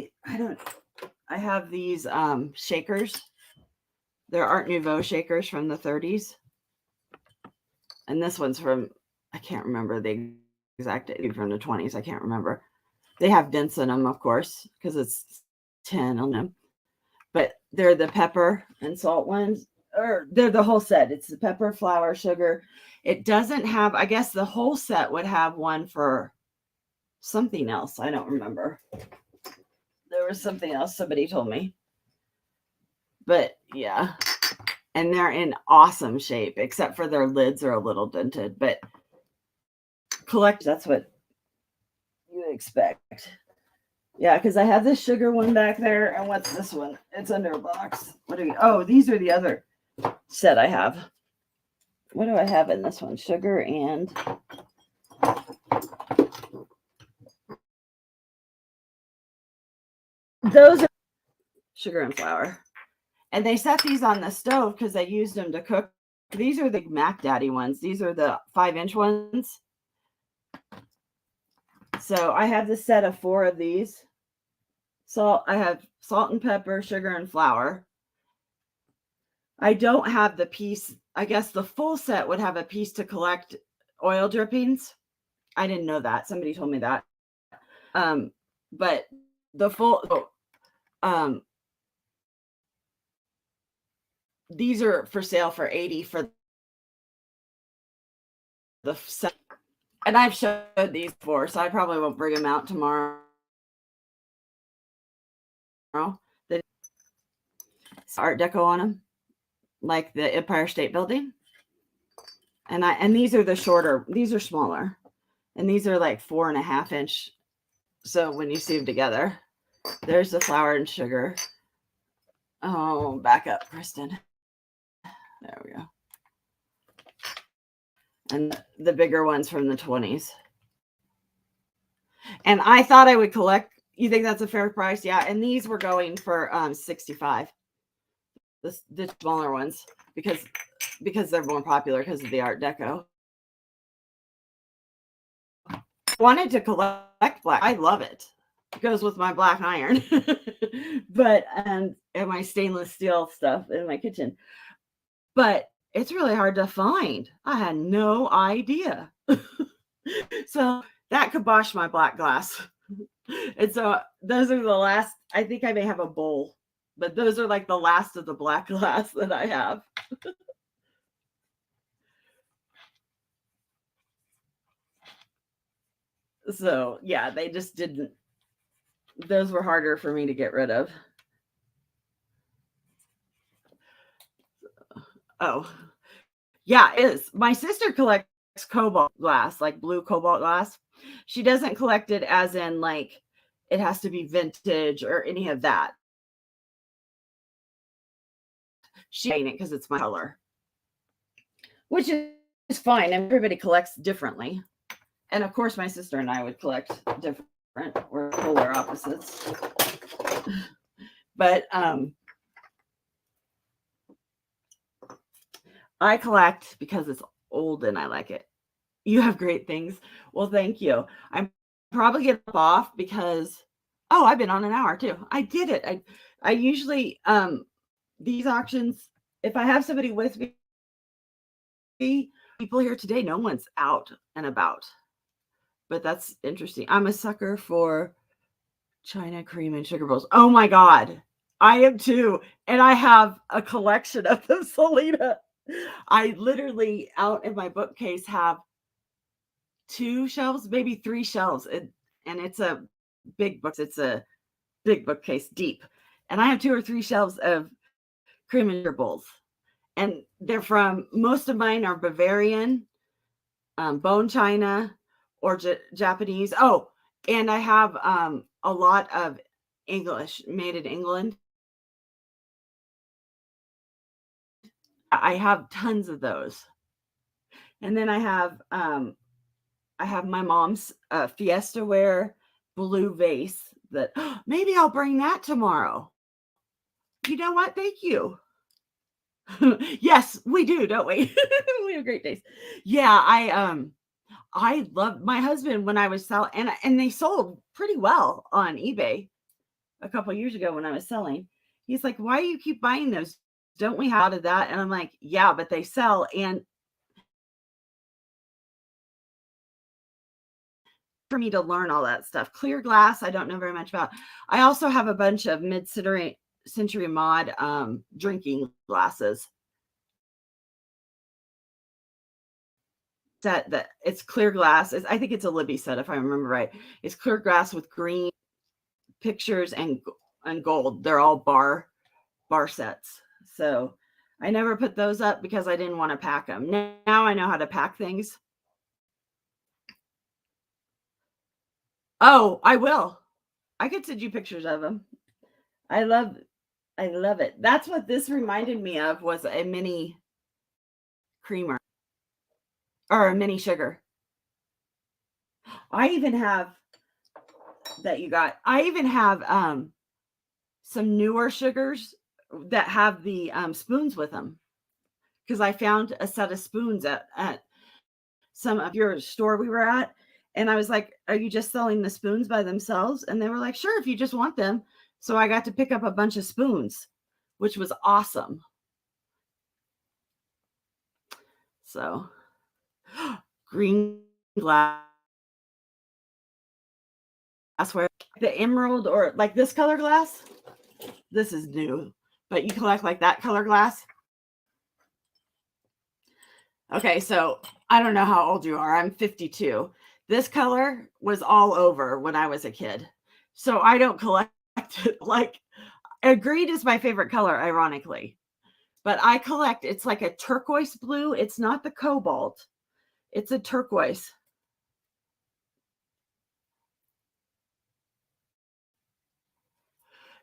these shakers. They're Art Nouveau shakers from the 30s. And this one's from, I can't remember the exact date, from the 20s. I can't remember. They have dents in them, of course, because it's 10 on them. But they're the pepper and salt ones, or they're the whole set. It's the pepper, flour, sugar. It doesn't have, I guess the whole set would have one for something else. I don't remember. There was something else somebody told me. But yeah. And they're in awesome shape, except for their lids are a little dented. But that's what you expect. Yeah, because I have this sugar one back there. And what's this one? It's under a box. These are the other set I have. What do I have in this one? Sugar and those are sugar and flour. And they set these on the stove because they used them to cook. These are the Mac Daddy ones. These are the 5-inch ones. So I have the set of 4 of these. I have salt and pepper, sugar and flour. I don't have the piece. I guess the full set would have a piece to collect oil drippings. I didn't know that. Somebody told me that. But the full, um, these are for sale for 80 for the set. And I've showed these before, so I probably won't bring them out tomorrow. The Art Deco on them, like the Empire State Building. And these are the shorter, these are smaller. And these are like 4.5 inch. So when you see them together, there's the flour and sugar. Oh, back up, Kristen. There we go. And the bigger ones from the 20s. And I thought I would collect. You think that's a fair price? Yeah. And these were going for 65. The smaller ones because they're more popular because of the Art Deco. Wanted to collect black. I love it. It goes with my black iron, but and my stainless steel stuff in my kitchen. But it's really hard to find. I had no idea. So that kibosh my black glass. And so those are the last. I think I may have a bowl, but those are like the last of the black glass that I have. So yeah, they just didn't. Those were harder for me to get rid of. Oh, yeah, it is. My sister collects cobalt glass, like blue cobalt glass. She doesn't collect it as in like it has to be vintage or any of that. She ain't it because it's my color, which is fine. Everybody collects differently. And of course, my sister and I would collect different. We're polar opposites. But I collect because it's old and I like it. You have great things. Well, thank you. I'm probably getting off because I've been on an hour too. I did it. I usually these auctions, if I have somebody with me, people here today, no one's out and about. But that's interesting. I'm a sucker for China cream and sugar bowls. Oh my God. I am too. And I have a collection of them, Selena. I literally out in my bookcase have 2 shelves, maybe 3 shelves. And it's a big book. It's a big bookcase deep. And I have 2 or 3 shelves of cream and sugar bowls. And they're from, most of mine are Bavarian, bone china, or Japanese. Oh, and I have a lot of English, made in England. I have tons of those. And then I have my mom's Fiesta ware blue vase that maybe I'll bring that tomorrow. You know what? Thank you. Yes, we do, don't we? We have great days. Yeah, I love my husband when I was selling, and they sold pretty well on eBay a couple years ago when I was selling. He's like, "Why do you keep buying those? Don't we have a lot of that?" And I'm like, "Yeah, but they sell." And for me to learn all that stuff, clear glass, I don't know very much about. I also have a bunch of mid-century mod drinking glasses. That it's clear glass. I think it's a Libby set if I remember right. It's clear glass with green pictures and gold. They're all bar sets. So I never put those up because I didn't want to pack them. Now I know how to pack things. Oh, I will. I could send you pictures of them. I love it. That's what this reminded me of, was a mini creamer or a mini sugar. I even have some newer sugars that have the spoons with them, because I found a set of spoons at some of your store we were at, and I was like, "Are you just selling the spoons by themselves?" And they were like, "Sure, if you just want them." So I got to pick up a bunch of spoons, which was awesome. So green glassware, the emerald or like this color glass. This is new, but you collect like that color glass. Okay, so I don't know how old you are. I'm 52. This color was all over when I was a kid. So I don't collect it. Like green is my favorite color, ironically. But I collect, it's like a turquoise blue. It's not the cobalt. It's a turquoise.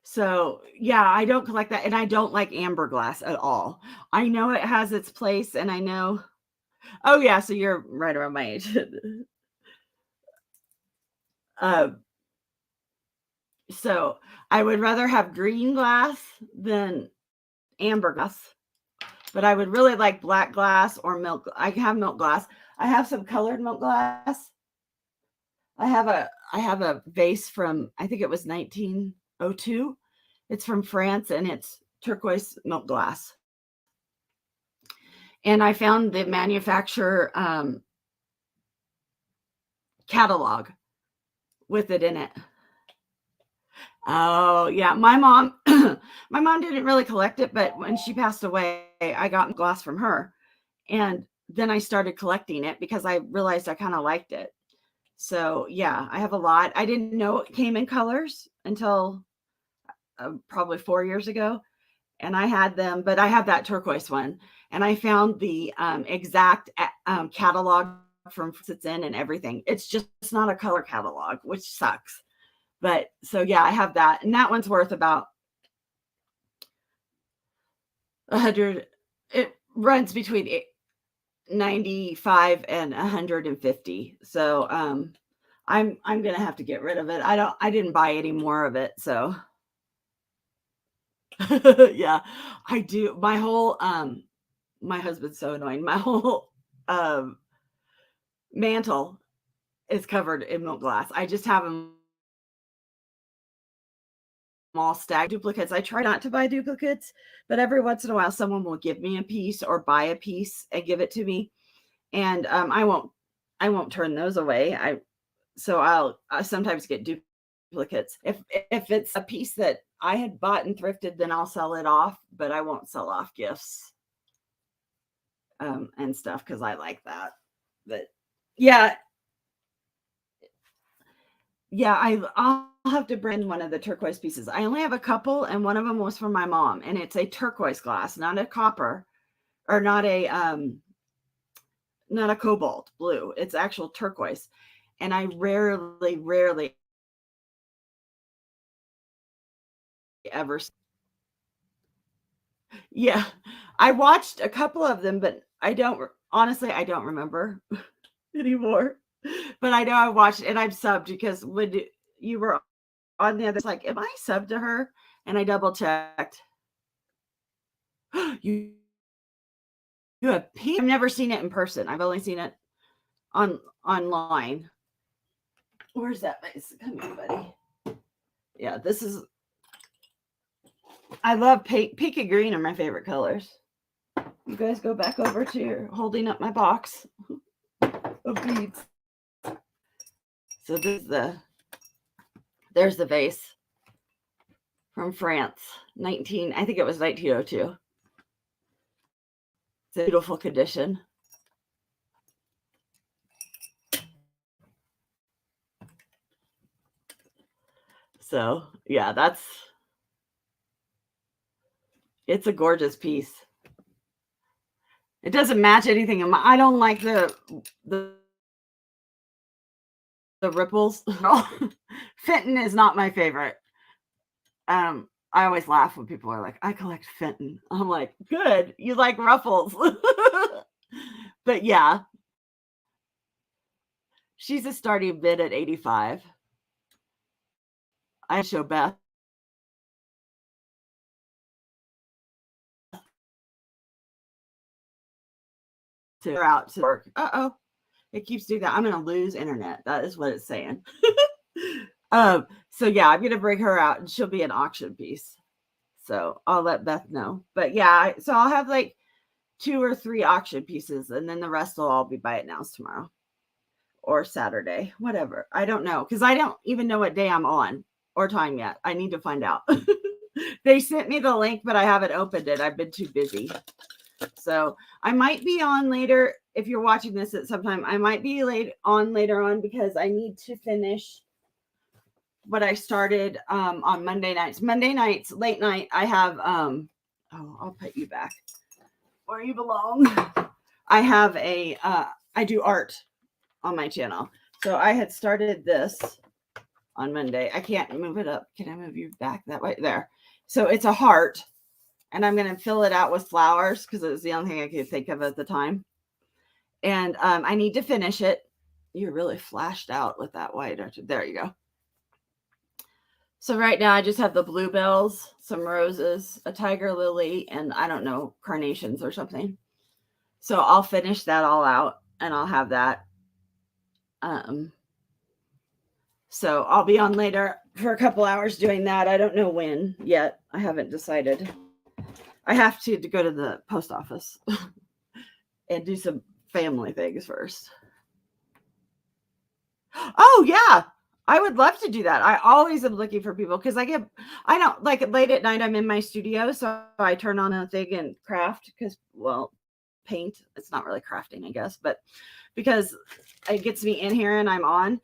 So yeah, I don't collect that. And I don't like amber glass at all. I know it has its place and I know, oh yeah, so you're right around my age. uh, so I would rather have green glass than amber glass, but I would really like black glass or milk. I have milk glass. I have some colored milk glass. I have a vase from I think it was 1902. It's from France and it's turquoise milk glass. And I found the manufacturer catalog with it in it. Oh yeah, my mom my mom didn't really collect it, but when she passed away, I got glass from her. And then I started collecting it because I realized I kind of liked it. So yeah, I have a lot. I didn't know it came in colors until probably 4 years ago. And I had them, but I have that turquoise one. And I found the exact catalog from it's in and everything. It's just not a color catalog, which sucks. But so yeah, I have that. And that one's worth about 100. It runs between 95 and 150. So I'm gonna have to get rid of it. I didn't buy any more of it. So yeah, I do. My husband's so annoying. My whole mantle is covered in milk glass. I just have them all stacked duplicates. I try not to buy duplicates, but every once in a while someone will give me a piece or buy a piece and give it to me. And I won't turn those away. I sometimes get duplicates. If it's a piece that I had bought and thrifted, then I'll sell it off, but I won't sell off gifts and stuff because I like that. But yeah, yeah, I'll have to bring one of the turquoise pieces. I only have a couple, and one of them was from my mom, and it's a turquoise glass, not a copper or not a cobalt blue. It's actual turquoise. And I rarely ever. Yeah, I watched a couple of them, but honestly, I don't remember anymore. But I know I watched and I've subbed because when you were on the other, it's like, am I subbed to her? And I double checked. you you have pink. I've never seen it in person. I've only seen it online. Where's that face? Come here, buddy. Yeah, this is. I love pink. Pink and green are my favorite colors. You guys go back over to your holding up my box of beads. So there's the vase from France, I think it was 1902. It's a beautiful condition. So yeah, it's a gorgeous piece. It doesn't match anything. I don't like the ripples. Fenton is not my favorite. I always laugh when people are like, I collect Fenton. I'm like, good, you like ruffles. But yeah, she's a starting bid at 85. I show Beth. To her out to work. Uh-oh. It keeps doing that. I'm gonna lose internet. That is what it's saying. So yeah, I'm gonna bring her out and she'll be an auction piece. So I'll let Beth know. But yeah, so I'll have like 2 or 3 auction pieces, and then the rest will all be buy it nows tomorrow or Saturday, whatever. I don't know, because I don't even know what day I'm on or time yet. I need to find out. They sent me the link, but I haven't opened it. I've been too busy. So I might be on later. If you're watching this at some time, I might be later on because I need to finish what I started on Monday nights. Monday nights, late night, I have I'll put you back where you belong. I have I do art on my channel. So I had started this on Monday. I can't move it up. Can I move you back that way? There. So it's a heart, and I'm going to fill it out with flowers because it was the only thing I could think of at the time. And I need to finish it. You're really flashed out with that white. There you go. So right now I just have the bluebells, some roses, a tiger lily, and I don't know, carnations or something. So I'll finish that all out and I'll have that. So I'll be on later for a couple hours doing that. I don't know when yet. I haven't decided. I have to go to the post office and do some family things first. Oh yeah. I would love to do that. I always am looking for people because I don't like late at night. I'm in my studio. So I turn on a thing and craft because, well, paint, it's not really crafting, I guess, but because it gets me in here and I'm on,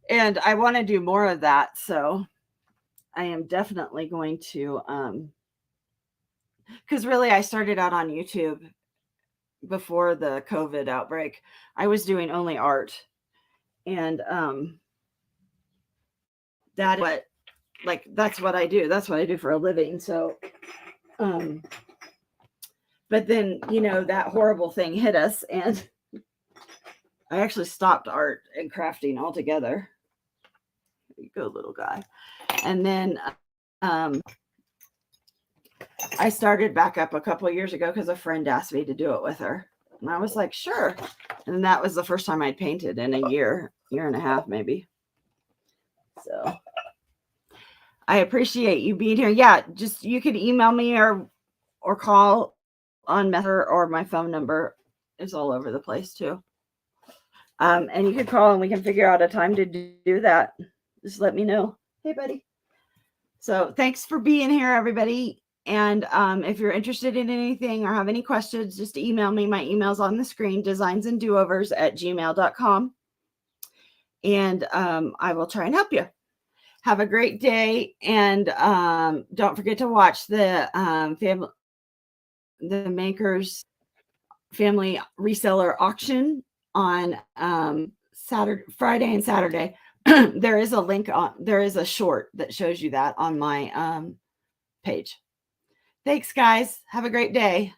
and I want to do more of that. So I am definitely going to, because really I started out on YouTube before the COVID outbreak. I was doing only art, and that's what I do. That's what I do for a living. So, but then, that horrible thing hit us, and I actually stopped art and crafting altogether. There you go, little guy. And then I started back up a couple of years ago because a friend asked me to do it with her. And I was like, sure. And that was the first time I'd painted in a year and a half, maybe. So I appreciate you being here. Yeah, just you can email me or call on Messenger, or my phone number is all over the place too. And you can call and we can figure out a time to do that. Just let me know. Hey, buddy. So thanks for being here, everybody. And if you're interested in anything or have any questions, just email me. My email's on the screen, designsanddoovers@gmail.com. And I will try and help you. Have a great day. And don't forget to watch the Makers Family Reseller Auction on Friday and Saturday. There is a link there is a short that shows you that on my page. Thanks, guys. Have a great day.